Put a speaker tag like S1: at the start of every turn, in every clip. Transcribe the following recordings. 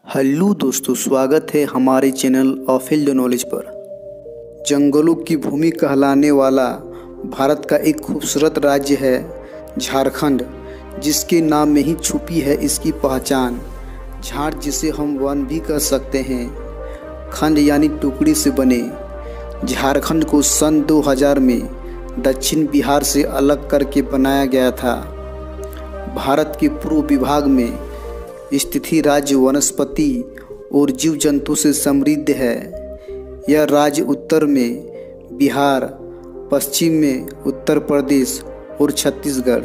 S1: Hello दोस्तों, स्वागत है हमारे चैनल ऑफिल द नॉलेज पर। जंगलों की भूमि कहलाने वाला भारत का एक खूबसूरत राज्य है झारखंड, जिसके नाम में ही छुपी है इसकी पहचान। झाड़ जिसे हम वन भी कह सकते हैं, खंड यानी टुकड़ी से बने। झारखंड को सन 2000 में दक्षिण बिहार से अलग करके बनाया गया था। भारत के पूर्व विभाग में स्थित राज्य वनस्पति और जीव जंतु से समृद्ध है। यह राज्य उत्तर में बिहार, पश्चिम में उत्तर प्रदेश और छत्तीसगढ़,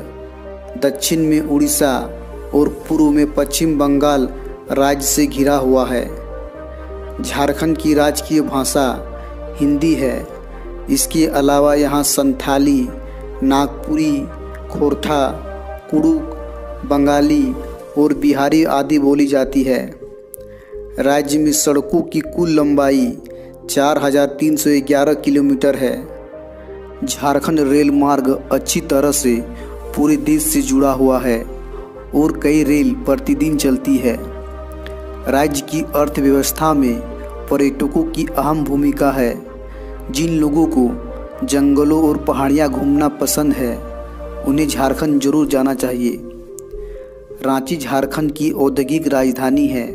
S1: दक्षिण में उड़ीसा और पूर्व में पश्चिम बंगाल राज्य से घिरा हुआ है। झारखंड की राजकीय भाषा हिंदी है। इसके अलावा यहाँ संथाली, नागपुरी, खोरठा, कुड़ुक, बंगाली और बिहारी आदि बोली जाती है। राज्य में सड़कों की कुल लंबाई 4311 किलोमीटर है। झारखंड रेल मार्ग अच्छी तरह से पूरे देश से जुड़ा हुआ है और कई रेल प्रतिदिन चलती है। राज्य की अर्थव्यवस्था में पर्यटकों की अहम भूमिका है। जिन लोगों को जंगलों और पहाड़ियाँ घूमना पसंद है, उन्हें झारखंड जरूर जाना चाहिए। रांची झारखंड की औद्योगिक राजधानी है।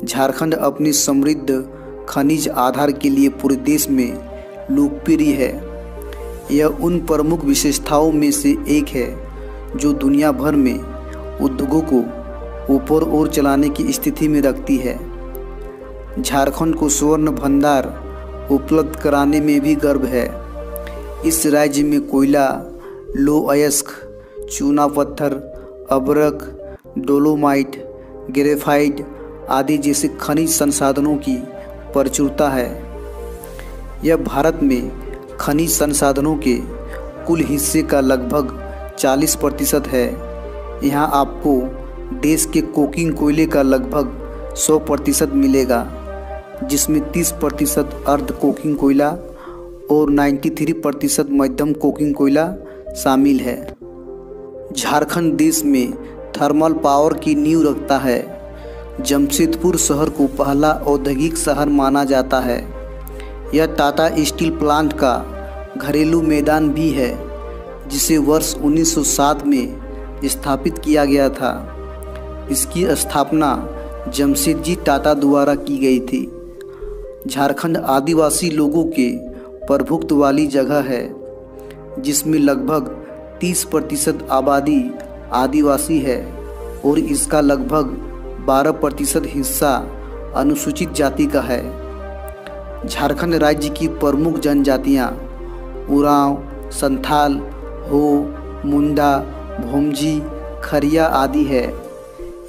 S1: झारखंड अपनी समृद्ध खनिज आधार के लिए पूरे देश में लोकप्रिय है। यह उन प्रमुख विशेषताओं में से एक है जो दुनिया भर में उद्योगों को ऊपर और चलाने की स्थिति में रखती है। झारखंड को स्वर्ण भंडार उपलब्ध कराने में भी गर्व है। इस राज्य में कोयला, लौह अयस्क, चूना पत्थर, अभ्रक, डोलोमाइट, ग्रेफाइट आदि जैसे खनिज संसाधनों की प्रचुरता है। यह भारत में खनिज संसाधनों के कुल हिस्से का लगभग 40% है। यहाँ आपको देश के कोकिंग कोयले का लगभग 100% मिलेगा, जिसमें 30% अर्ध कोकिंग कोयला और 93% मध्यम कोकिंग कोयला शामिल है। झारखंड देश में थर्मल पावर की नींव रखता है। जमशेदपुर शहर को पहला औद्योगिक शहर माना जाता है। यह टाटा स्टील प्लांट का घरेलू मैदान भी है, जिसे वर्ष 1907 में स्थापित किया गया था। इसकी स्थापना जमशेदजी टाटा द्वारा की गई थी। झारखंड आदिवासी लोगों के प्रभुत्व वाली जगह है, जिसमें लगभग 30% आबादी आदिवासी है और इसका लगभग 12% हिस्सा अनुसूचित जाति का है। झारखंड राज्य की प्रमुख जनजातियाँ उरांव, संथाल, हो, मुंडा, भोमजी, खरिया आदि है।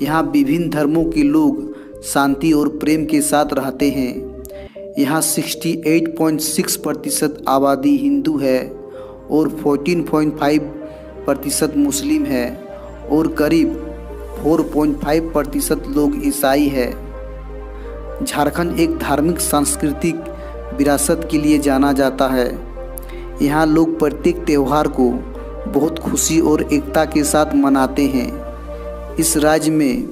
S1: यहाँ विभिन्न धर्मों के लोग शांति और प्रेम के साथ रहते हैं। यहाँ 68.6% आबादी हिंदू है और 14.5% मुस्लिम है और करीब 4.5% लोग ईसाई है। झारखंड एक धार्मिक सांस्कृतिक विरासत के लिए जाना जाता है। यहाँ लोग प्रत्येक त्यौहार को बहुत खुशी और एकता के साथ मनाते हैं। इस राज्य में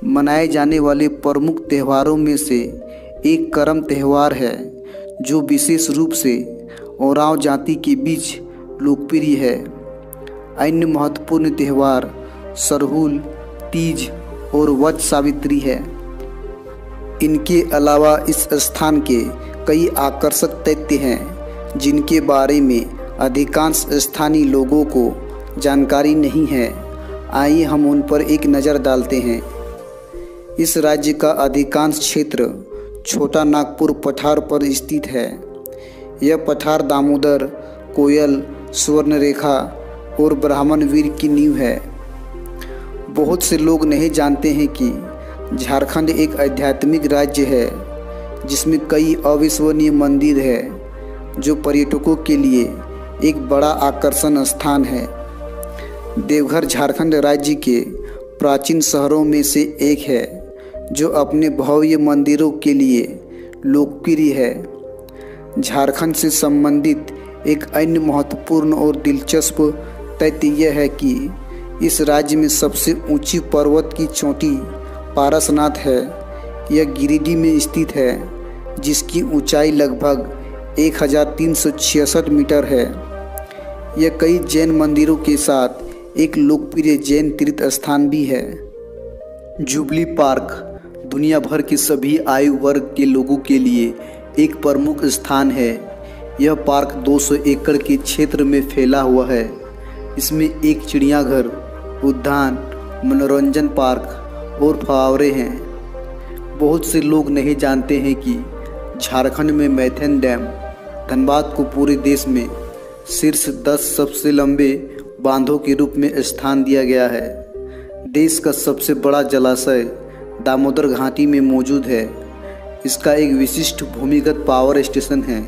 S1: मनाए जाने वाले प्रमुख त्योहारों में से एक करम त्यौहार है, जो विशेष रूप से ओरांव जाति के बीच लोकप्रिय है। अन्य महत्वपूर्ण त्यौहार सरहुल, तीज और वट सावित्री है। इनके अलावा इस स्थान के कई आकर्षक तथ्य हैं, जिनके बारे में अधिकांश स्थानीय लोगों को जानकारी नहीं है। आइए हम उन पर एक नज़र डालते हैं। इस राज्य का अधिकांश क्षेत्र छोटा नागपुर पठार पर स्थित है। यह पठार दामोदर, कोयल, स्वर्णरेखा और ब्राह्मणवीर की नींव है। बहुत से लोग नहीं जानते हैं कि झारखंड एक आध्यात्मिक राज्य है, जिसमें कई अविश्वसनीय मंदिर है, जो पर्यटकों के लिए एक बड़ा आकर्षण स्थान है। देवघर झारखंड राज्य के प्राचीन शहरों में से एक है, जो अपने भव्य मंदिरों के लिए लोकप्रिय है। झारखंड से संबंधित एक अन्य महत्वपूर्ण और दिलचस्प तथ्य यह है कि इस राज्य में सबसे ऊंची पर्वत की चोटी पारसनाथ है। यह गिरिडीह में स्थित है, जिसकी ऊंचाई लगभग 1366 मीटर है। यह कई जैन मंदिरों के साथ एक लोकप्रिय जैन तीर्थ स्थान भी है। जुबली पार्क दुनिया भर के सभी आयु वर्ग के लोगों के लिए एक प्रमुख स्थान है। यह पार्क 200 एकड़ के क्षेत्र में फैला हुआ है। इसमें एक चिड़ियाघर, उद्यान, मनोरंजन पार्क और फव्वारे हैं। बहुत से लोग नहीं जानते हैं कि झारखंड में मैथन डैम धनबाद को पूरे देश में शीर्ष 10 सबसे लंबे बांधों के रूप में स्थान दिया गया है। देश का सबसे बड़ा जलाशय दामोदर घाटी में मौजूद है। इसका एक विशिष्ट भूमिगत पावर स्टेशन है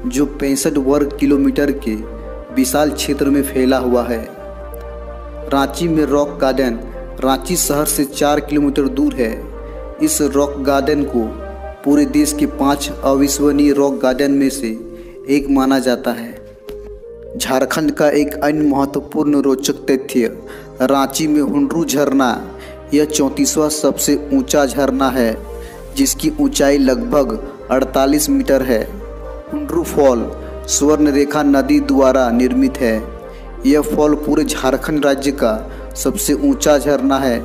S1: जो 65 वर्ग किलोमीटर के विशाल क्षेत्र में फैला हुआ है। रांची में रॉक गार्डन रांची शहर से 4 किलोमीटर दूर है। इस रॉक गार्डन को पूरे देश के 5 अविश्वसनीय रॉक गार्डन में से एक माना जाता है। झारखंड का एक अन्य महत्वपूर्ण रोचक तथ्य रांची में हुंड्रू झरना, यह 34वां सबसे ऊंचा झरना है, जिसकी ऊंचाई लगभग 48 मीटर है। हुंड्रू फॉल स्वर्णरेखा नदी द्वारा निर्मित है। यह फॉल पूरे झारखंड राज्य का सबसे ऊंचा झरना है।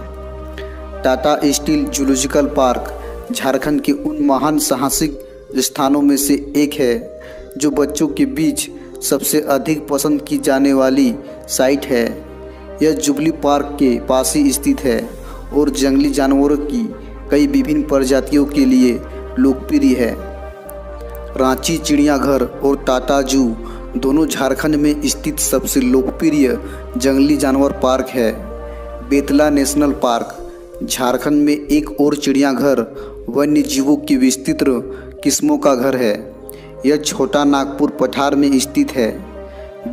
S1: Tata steel zoological park Jharkhand के उन महान साहसिक स्थानों में से एक है जो बच्चों के बीच सबसे अधिक पसंद की जाने वाली साइट है। यह जुबली पार्क के पास ही स्थित है और जंगली जानवरों की कई विभिन्न प्रजातियों के लिए लोकप्रिय है। रांची चिड़ियाघर और टाटा जू दोनों झारखंड में स्थित सबसे लोकप्रिय जंगली जानवर पार्क है। बेतला नेशनल पार्क झारखंड में एक और चिड़ियाघर वन्य जीवों की विस्तृत किस्मों का घर है। यह छोटा नागपुर पठार में स्थित है।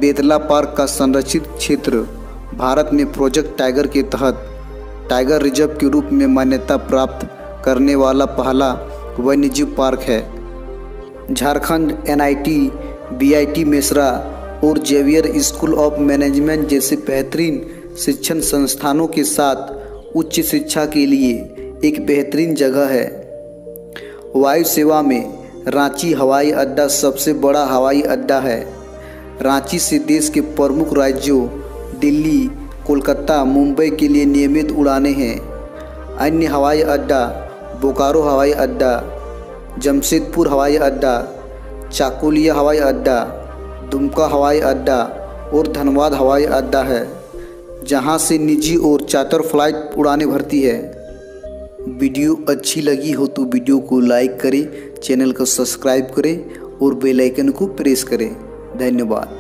S1: बेतला पार्क का संरक्षित क्षेत्र भारत में प्रोजेक्ट टाइगर के तहत टाइगर रिजर्व के रूप में मान्यता प्राप्त करने वाला पहला वन्यजीव पार्क है। झारखंड NIT, BIT मेसरा और जेवियर स्कूल ऑफ मैनेजमेंट जैसे बेहतरीन शिक्षण संस्थानों के साथ उच्च शिक्षा के लिए एक बेहतरीन जगह है। वायु सेवा में रांची हवाई अड्डा सबसे बड़ा हवाई अड्डा है। रांची से देश के प्रमुख राज्यों दिल्ली, कोलकाता, मुंबई के लिए नियमित उड़ानें हैं। अन्य हवाई अड्डा बोकारो हवाई अड्डा, जमशेदपुर हवाई अड्डा, चाकुलिया हवाई अड्डा, दुमका हवाई अड्डा और धनबाद हवाई अड्डा है, जहां से निजी और चार्टर फ्लाइट उड़ानें भरती है। वीडियो अच्छी लगी हो तो वीडियो को लाइक करें, चैनल को सब्सक्राइब करें और बेल आइकन को प्रेस करें। धन्यवाद।